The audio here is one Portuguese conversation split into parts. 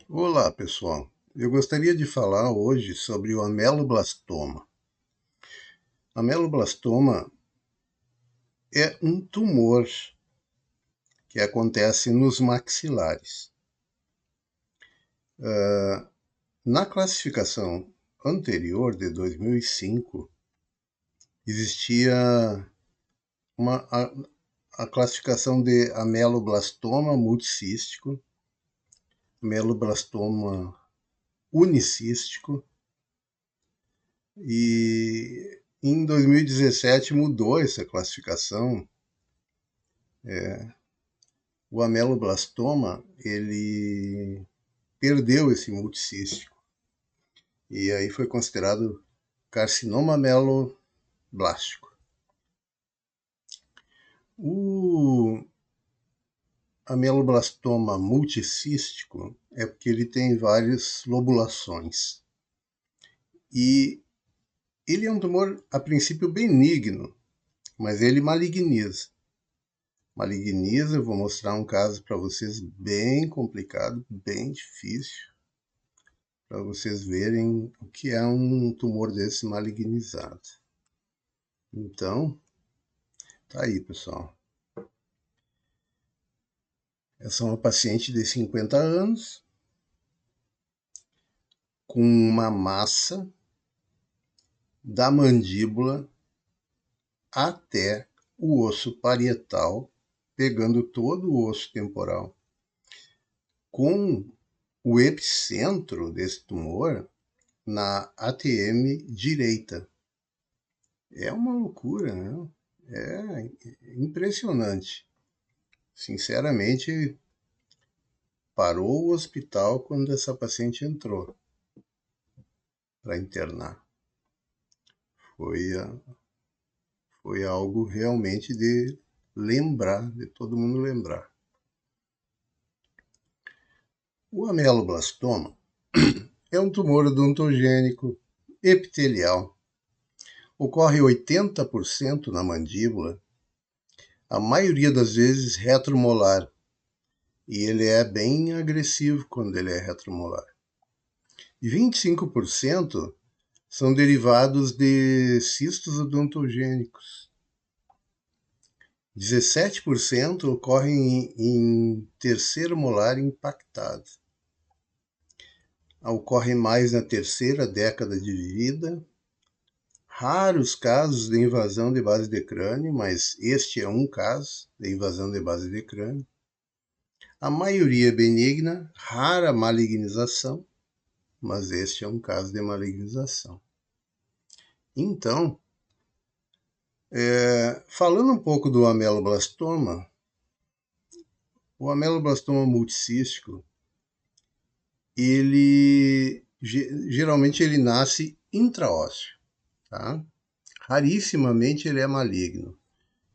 Olá, pessoal. Eu gostaria de falar hoje sobre o ameloblastoma. Ameloblastoma é um tumor que acontece nos maxilares. Na classificação anterior, de 2005, existia a classificação de ameloblastoma multicístico, ameloblastoma unicístico, e em 2017 mudou essa classificação. O ameloblastoma, ele perdeu esse multicístico e aí foi considerado carcinoma ameloblástico. O ameloblastoma multicístico é porque ele tem várias lobulações e ele é um tumor a princípio benigno, mas ele maligniza. Maligniza, eu vou mostrar um caso para vocês bem complicado, bem difícil, para vocês verem o que é um tumor desse malignizado. Então, tá aí, pessoal. Essa é uma paciente de 50 anos, com uma massa da mandíbula até o osso parietal, pegando todo o osso temporal, com o epicentro desse tumor na ATM direita. É uma loucura, né? É impressionante. Sinceramente, parou o hospital quando essa paciente entrou para internar. Foi, foi algo realmente de lembrar, de todo mundo lembrar. O ameloblastoma é um tumor odontogênico epitelial. Ocorre 80% na mandíbula, a maioria das vezes retromolar, e ele é bem agressivo quando ele é retromolar. E 25% são derivados de cistos odontogênicos. 17% ocorrem em terceiro molar impactado. Ocorre mais na terceira década de vida. Raros casos de invasão de base de crânio, mas este é um caso de invasão de base de crânio. A maioria é benigna, rara malignização, mas este é um caso de malignização. Então, falando um pouco do ameloblastoma, o ameloblastoma multicístico, ele geralmente ele nasce intraósseo, tá? Rarissimamente ele é maligno.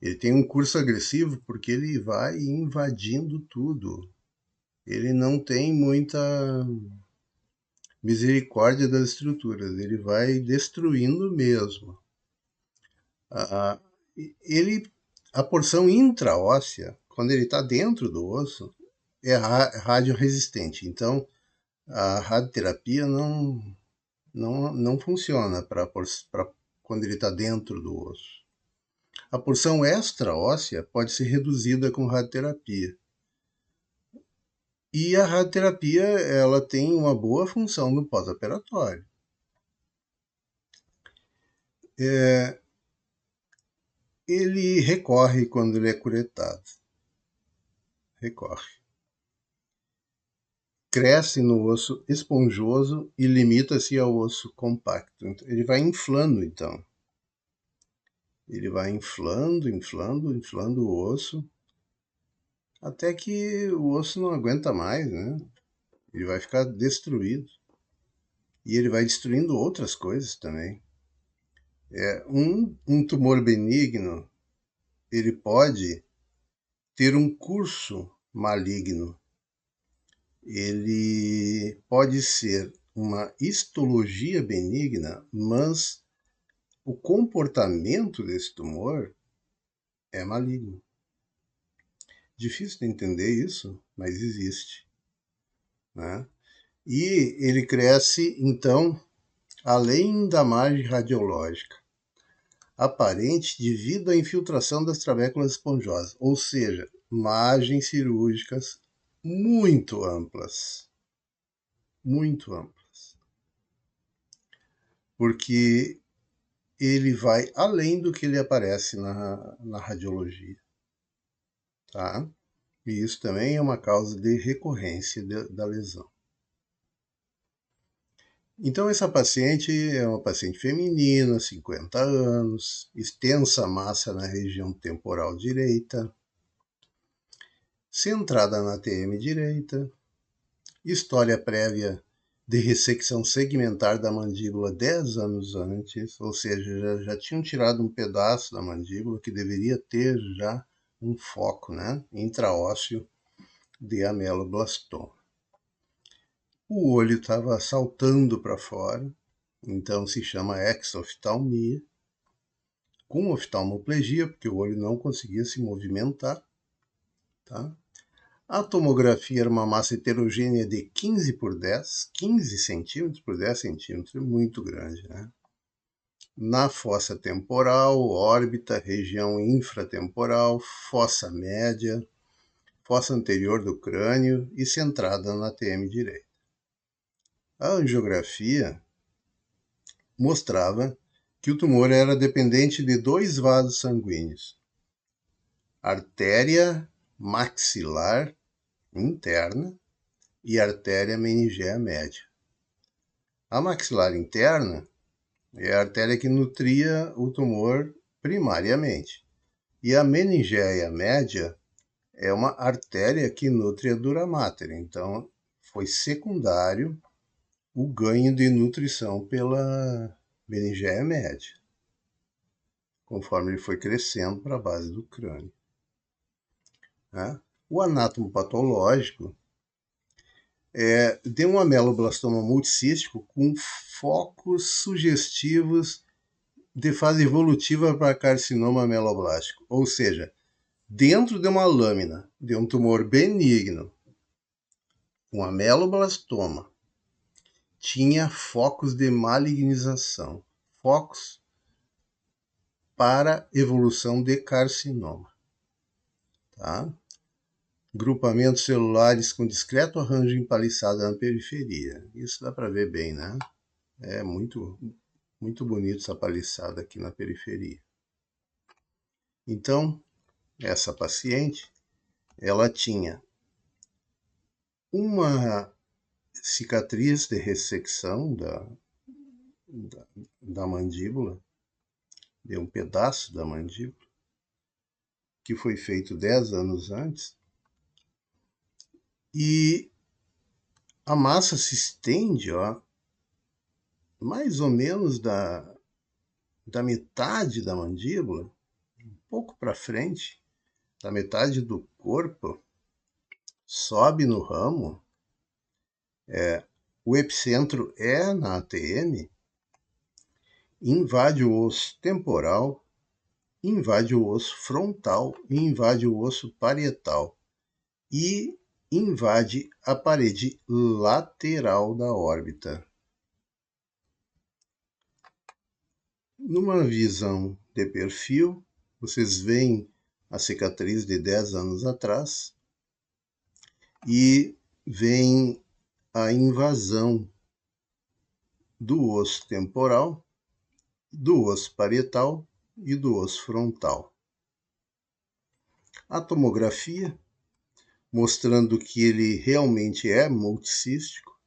Ele tem um curso agressivo porque ele vai invadindo tudo. Ele não tem muita misericórdia das estruturas, ele vai destruindo mesmo. A, ele, a porção intraóssea, quando ele está dentro do osso, é radioresistente. Então, a radioterapia não funciona para quando ele está dentro do osso. A porção extraóssea pode ser reduzida com radioterapia. E a radioterapia ela tem uma boa função no pós-operatório. Ele recorre quando ele é curetado. Recorre. Cresce no osso esponjoso e limita-se ao osso compacto. Ele vai inflando, então. Ele vai inflando o osso, até que o osso não aguenta mais, né? Ele vai ficar destruído. E ele vai destruindo outras coisas também. Um tumor benigno, ele pode ter um curso maligno. Ele pode ser uma histologia benigna, mas o comportamento desse tumor é maligno. Difícil de entender isso, mas existe, né? E ele cresce, então, além da margem radiológica aparente devido à infiltração das trabéculas esponjosas, ou seja, margens cirúrgicas muito amplas, muito amplas, porque ele vai além do que ele aparece na radiologia, tá? E isso também é uma causa de recorrência da lesão. Então, essa paciente é uma paciente feminina, 50 anos, extensa massa na região temporal direita, centrada na TM direita, história prévia de ressecção segmentar da mandíbula 10 anos antes, ou seja, já tinham tirado um pedaço da mandíbula que deveria ter já um foco, né, intraósseo de ameloblastoma. O olho estava saltando para fora, então se chama exoftalmia, com oftalmoplegia, porque o olho não conseguia se movimentar, tá? A tomografia era uma massa heterogênea de 15 por 10, 15 centímetros por 10 centímetros, é muito grande, né? Na fossa temporal, órbita, região infratemporal, fossa média, fossa anterior do crânio e centrada na TM direita. A angiografia mostrava que o tumor era dependente de dois vasos sanguíneos, artéria maxilar interna e artéria meningea média. A maxilar interna é a artéria que nutria o tumor primariamente. E a meningeia média é uma artéria que nutre a dura mater. Então, foi secundário o ganho de nutrição pela meningeia média, conforme ele foi crescendo para a base do crânio, né? O anátomo patológico de um ameloblastoma multicístico com focos sugestivos de fase evolutiva para carcinoma ameloblástico, ou seja, dentro de uma lâmina de um tumor benigno, um ameloblastoma, tinha focos de malignização, focos para evolução de carcinoma, tá? Grupamentos celulares com discreto arranjo empaliçado na periferia. Isso dá para ver bem, né? É muito bonito essa paliçada aqui na periferia. Então, essa paciente, ela tinha uma cicatriz de ressecção da mandíbula, de um pedaço da mandíbula, que foi feito 10 anos antes, e a massa se estende, ó, mais ou menos da metade da mandíbula, um pouco para frente, da metade do corpo, sobe no ramo, o epicentro é na ATM, invade o osso temporal, invade o osso frontal e invade o osso parietal e invade a parede lateral da órbita. Numa visão de perfil, vocês veem a cicatriz de 10 anos atrás e veem a invasão do osso temporal, do osso parietal e do osso frontal. A tomografia, mostrando que ele realmente é multicístico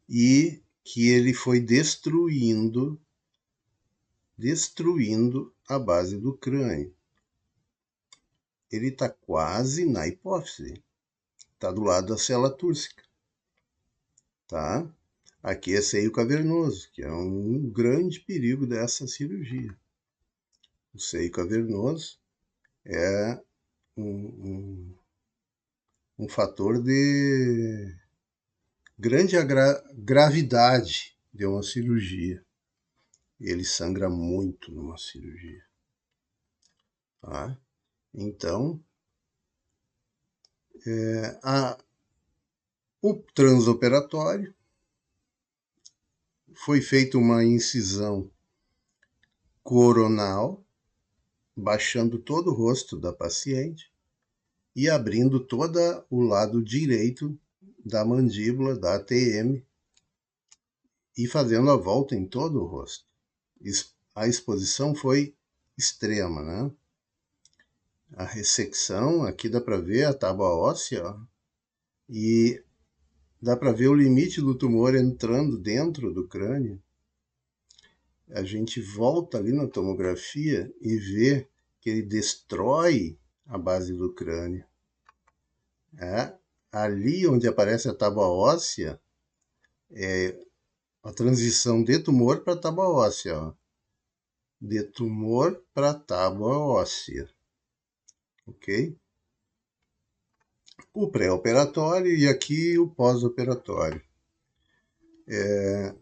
e que ele foi destruindo a base do crânio. Ele está quase na hipófise, está do lado da célula túrcica, tá? Aqui é seio cavernoso, que é um grande perigo dessa cirurgia. O seio cavernoso é um fator de grande gravidade de uma cirurgia. Ele sangra muito numa cirurgia, tá? Então, O transoperatório, foi feita uma incisão coronal, baixando todo o rosto da paciente e abrindo todo o lado direito da mandíbula, da ATM, e fazendo a volta em todo o rosto. A exposição foi extrema, né? A ressecção, aqui dá para ver a tábua óssea, ó, e dá para ver o limite do tumor entrando dentro do crânio. A gente volta ali na tomografia e vê que ele destrói a base do crânio. Ali onde aparece a tábua óssea, é a transição de tumor para tábua óssea. Ó. De tumor para tábua óssea. Ok? O pré-operatório e aqui o pós-operatório.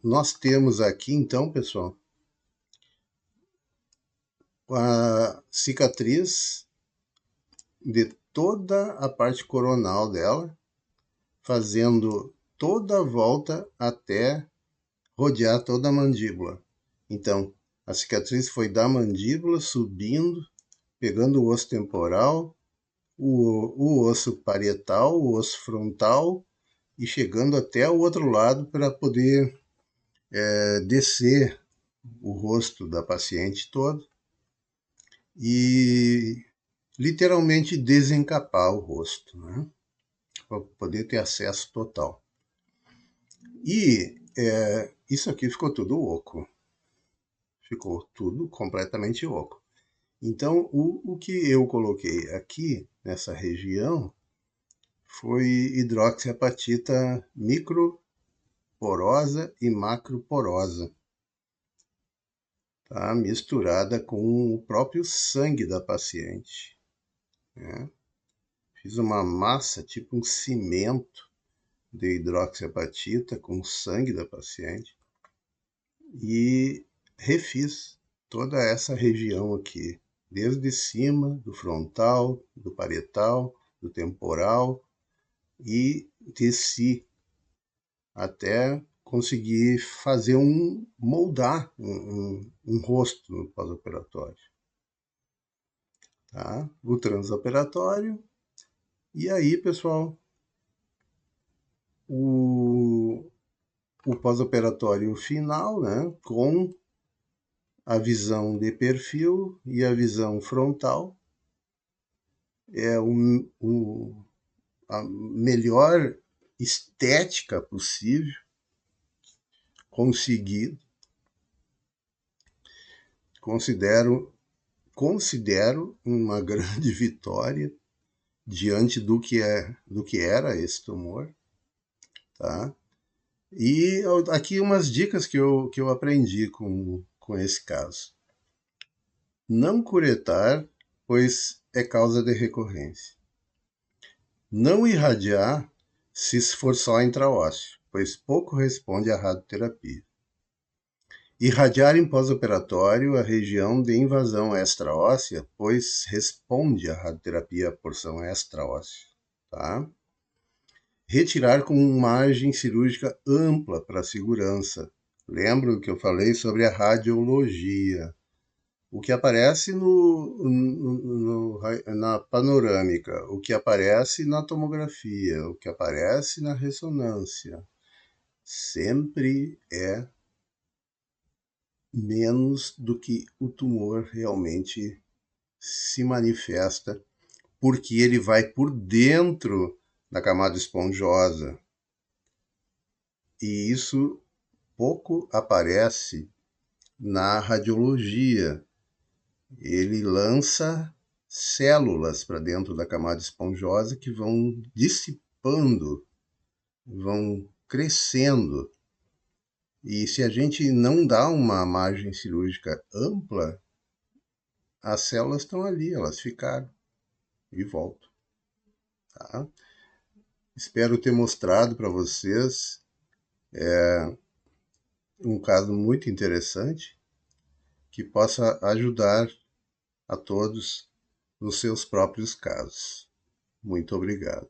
Nós temos aqui, então, pessoal, a cicatriz de toda a parte coronal dela, fazendo toda a volta até rodear toda a mandíbula. Então, a cicatriz foi da mandíbula subindo, pegando o osso temporal, o osso parietal, o osso frontal e chegando até o outro lado para poder descer o rosto da paciente todo e literalmente desencapar o rosto, né? Para poder ter acesso total. E isso aqui ficou tudo oco. Ficou tudo completamente oco. Então, o que eu coloquei aqui, nessa região, foi hidroxiapatita microporosa e macroporosa, tá? Misturada com o próprio sangue da paciente. Né? Fiz uma massa, tipo um cimento de hidroxiapatita com o sangue da paciente e refiz toda essa região aqui, desde cima, do frontal, do parietal, do temporal, e desci até conseguir fazer moldar um rosto no pós-operatório. Tá? O transoperatório. E aí, pessoal, o pós-operatório final, né, com a visão de perfil e a visão frontal, é a melhor estética possível conseguido. Considero uma grande vitória diante do que era esse tumor, tá? E aqui umas dicas que eu aprendi com esse caso. Não curetar, pois é causa de recorrência. Não irradiar se for só intraósseo, pois pouco responde à radioterapia. Irradiar em pós-operatório a região de invasão extraóssea, pois responde à radioterapia a porção extraóssea. Tá? Retirar com margem cirúrgica ampla para segurança. Lembra que eu falei sobre a radiologia. O que aparece na panorâmica, o que aparece na tomografia, o que aparece na ressonância, sempre é menos do que o tumor realmente se manifesta, porque ele vai por dentro da camada esponjosa. E isso pouco aparece na radiologia. Ele lança células para dentro da camada esponjosa que vão dissipando, vão crescendo. E se a gente não dá uma margem cirúrgica ampla, as células estão ali, elas ficaram e voltam. Tá? Espero ter mostrado para vocês um caso muito interessante que possa ajudar a todos nos seus próprios casos. Muito obrigado.